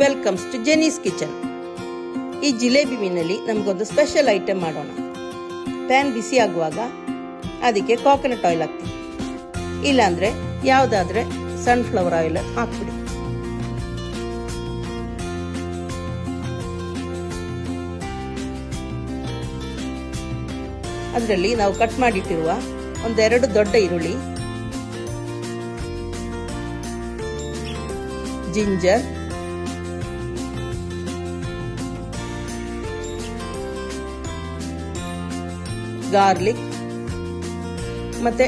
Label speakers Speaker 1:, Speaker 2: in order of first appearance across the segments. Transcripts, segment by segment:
Speaker 1: Welcomes to ಜೆನೀಸ್ kitchen. ಈ ಜಿಲೇಬಿ ಮೀನಲ್ಲಿ ನಮಗೊಂದು ಸ್ಪೆಷಲ್ ಐಟಮ್ ಮಾಡೋಣ. ಪ್ಯಾನ್ ಬಿಸಿ ಆಗುವಾಗ ಅದಕ್ಕೆ ಕೋಕೋನಟ್ ಆಯಿಲ್ ಹಾಕ್ತೀವಿ, ಇಲ್ಲಾಂದರೆ ಯಾವುದಾದ್ರೆ ಸನ್ಫ್ಲವರ್ ಆಯಿಲ್ ಹಾಕ್ಬಿಡಿ. ಅದರಲ್ಲಿ ನಾವು ಕಟ್ ಮಾಡಿಟ್ಟಿರುವ ಒಂದೆರಡು ದೊಡ್ಡ ಈರುಳ್ಳಿ, ಜಿಂಜರ್, ಗಾರ್ಲಿಕ್ ಮತ್ತೆ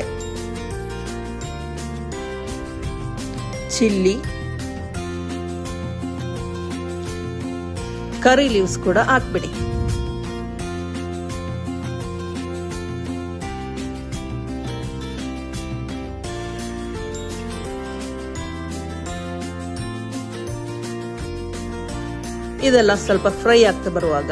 Speaker 1: ಚಿಲ್ಲಿ, ಕರಿ ಲೀವ್ಸ್ ಕೂಡ ಹಾಕ್ಬಿಡಿ. ಇದೆಲ್ಲ ಸ್ವಲ್ಪ ಫ್ರೈ ಆಗ್ತಾ ಬರುವಾಗ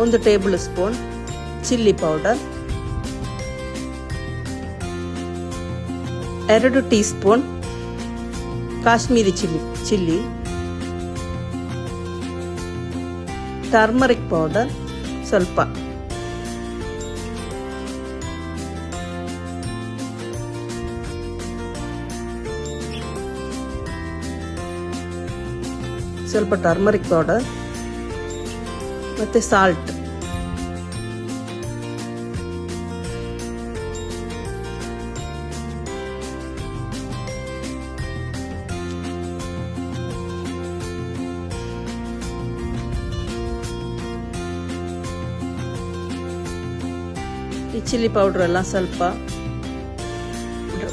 Speaker 1: ಒಂದು table spoon chilli powder, 2 tea spoon Kashmiri chilli, turmeric powder ಸ್ವಲ್ಪ, ಟರ್ಮರಿಕ್ ಪೌಡರ್ ಮತ್ತೆ ಸಾಲ್ಟ್. ಈ ಚಿಲ್ಲಿ ಪೌಡರ್ ಎಲ್ಲ ಸ್ವಲ್ಪ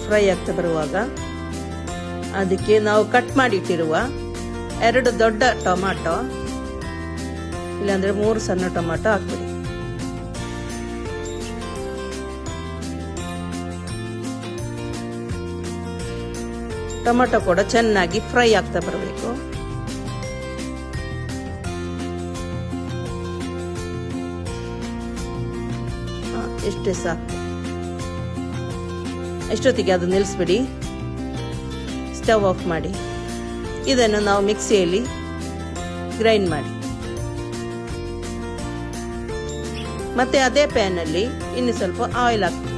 Speaker 1: ಫ್ರೈ ಆಗ್ತಾ ಬರುವಾಗ ಅದಕ್ಕೆ ನಾವು ಕಟ್ ಮಾಡಿಟ್ಟಿರುವ 2 ದೊಡ್ಡ ಟೊಮಾಟೊ, ಇಲ್ಲಾಂದ್ರೆ 3 ಸಣ್ಣ ಟೊಮಾಟೊ ಹಾಕ್ಬಿಡಿ. ಟೊಮಾಟೊ ಕೂಡ ಚೆನ್ನಾಗಿ ಫ್ರೈ ಆಗ್ತಾ ಬರಬೇಕು. ಎಷ್ಟೇ ಸಾಕು. ಎಷ್ಟೊತ್ತಿಗೆ ಅದು ನಿಲ್ಲಿಸ್ಬಿಡಿ, ಸ್ಟವ್ ಆಫ್ ಮಾಡಿ. ಇದನ್ನು ನಾವು ಮಿಕ್ಸಿಯಲ್ಲಿ ಗ್ರೈಂಡ್ ಮಾಡಿ, ಮತ್ತೆ ಅದೇ ಪ್ಯಾನಲ್ಲಿ ಇನ್ನು ಸ್ವಲ್ಪ ಆಯಿಲ್ ಹಾಕಿ,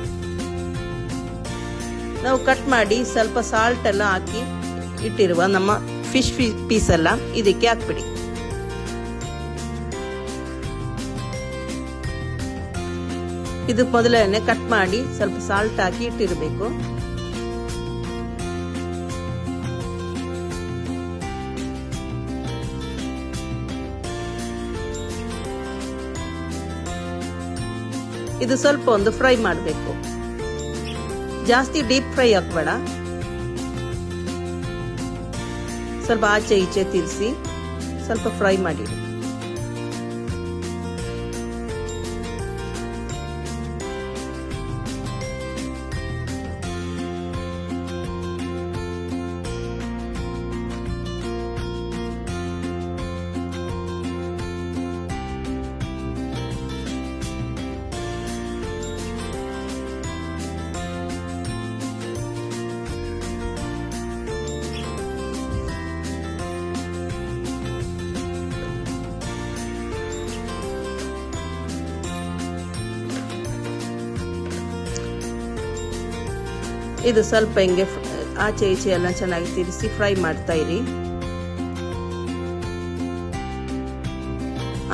Speaker 1: ನಾವು ಕಟ್ ಮಾಡಿ ಸ್ವಲ್ಪ ಸಾಲ್ಟ್ ಎಲ್ಲ ಹಾಕಿ ಇಟ್ಟಿರುವ ನಮ್ಮ ಫಿಶ್ ಪೀಸ್ ಎಲ್ಲ ಇದಕ್ಕೆ ಹಾಕ್ಬಿಡಿ. ಇದು ಮೊದಲನೇ ಕಟ್ ಮಾಡಿ ಸ್ವಲ್ಪ ಸಾಲ್ಟ್ ಹಾಕಿ ಇಟ್ಟಿರಬೇಕು. ಇದು ಸ್ವಲ್ಪ ಒಂದು ಫ್ರೈ ಮಾಡಬೇಕು, ಜಾಸ್ತಿ ಡೀಪ್ ಫ್ರೈ ಹಾಕಬೇಡ. ಸ್ವಲ್ಪ ಆಚೆ ಈಚೆ ತಿರ್ಸಿ ಸ್ವಲ್ಪ ಫ್ರೈ ಮಾಡಿ. ಇದು ಸ್ವಲ್ಪ ಹಿಂಗೆ ಆಚೆ ಈಚೆ ಎಲ್ಲ ಚೆನ್ನಾಗಿ ತಿರ್ಸಿ ಫ್ರೈ ಮಾಡ್ತಾ ಇರಿ.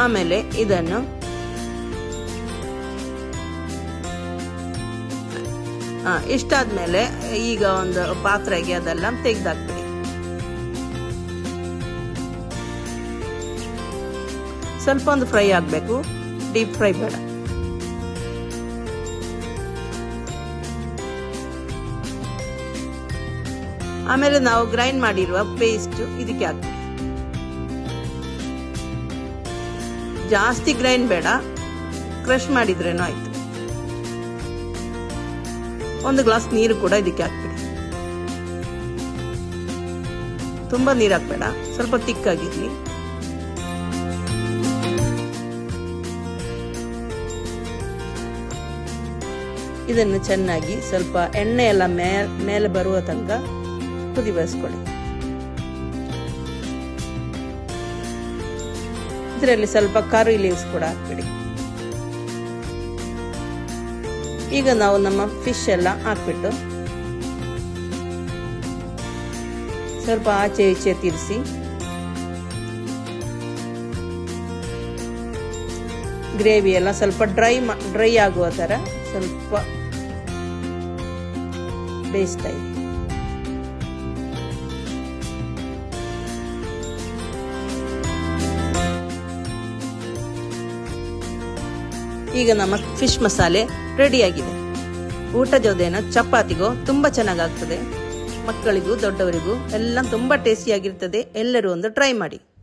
Speaker 1: ಆಮೇಲೆ ಇದನ್ನು ಇಷ್ಟಾದ್ಮೇಲೆ ಈಗ ಒಂದು ಪಾತ್ರೆಗೆ ಅದೆಲ್ಲ ತೆಗೆದಾಕ್ಬಿಡಿ. ಸ್ವಲ್ಪ ಒಂದು ಫ್ರೈ ಆಗಬೇಕು, ಡೀಪ್ ಫ್ರೈ ಬೇಡ. ಆಮೇಲೆ ನಾವು ಗ್ರೈಂಡ್ ಮಾಡಿರುವ ಪೇಸ್ಟ್ ಇದಕ್ಕೆ ಹಾಕಿ. ಜಾಸ್ತಿ ಗ್ರೈಂಡ್ ಬೇಡ, ಕ್ರಶ್ ಮಾಡಿದ್ರೇನೋ ಆಯ್ತು. 1 ಗ್ಲಾಸ್ ನೀರು ಕೂಡ ಇದಕ್ಕೆ ಹಾಕ್ಬಿಡಿ. ತುಂಬಾ ನೀರು ಹಾಕ್ಬೇಡ, ಸ್ವಲ್ಪ ತಿಕ್ಕಾಗಿರ್ಲಿ. ಇದನ್ನು ಚೆನ್ನಾಗಿ ಸ್ವಲ್ಪ ಎಣ್ಣೆ ಎಲ್ಲ ಮೇಲೆ ಬರುವ ತನಕ ಕುದಿ ಬರಿಸ್ಕೊಳ್ಳಿ. ಇದರಲ್ಲಿ ಸ್ವಲ್ಪ ಕರಿ ಲೀವ್ಸ್ ಕೂಡ ಹಾಕ್ಬಿಡಿ. ಈಗ ನಾವು ನಮ್ಮ ಫಿಶ್ ಎಲ್ಲ ಹಾಕ್ಬಿಟ್ಟು ಸ್ವಲ್ಪ ಆಚೆ ಈಚೆ ತಿರ್ಸಿ ಗ್ರೇವಿ ಎಲ್ಲ ಸ್ವಲ್ಪ ಡ್ರೈ ಆಗುವ ತರ ಸ್ವಲ್ಪ ಬೇಯಿಸ್ತಾ ಇದೆ. ಈಗ ನಮ್ಮ ಫಿಶ್ ಮಸಾಲೆ ರೆಡಿಯಾಗಿದೆ. ಊಟ ಜೊತೆನ ಚಪಾತಿಗೋ ತುಂಬಾ ಚೆನ್ನಾಗಾಗ್ತದೆ. ಮಕ್ಕಳಿಗೂ ದೊಡ್ಡವರಿಗೂ ಎಲ್ಲ ತುಂಬಾ ಟೇಸ್ಟಿಯಾಗಿರ್ತದೆ. ಎಲ್ಲರೂ ಒಂದು ಟ್ರೈ ಮಾಡಿ.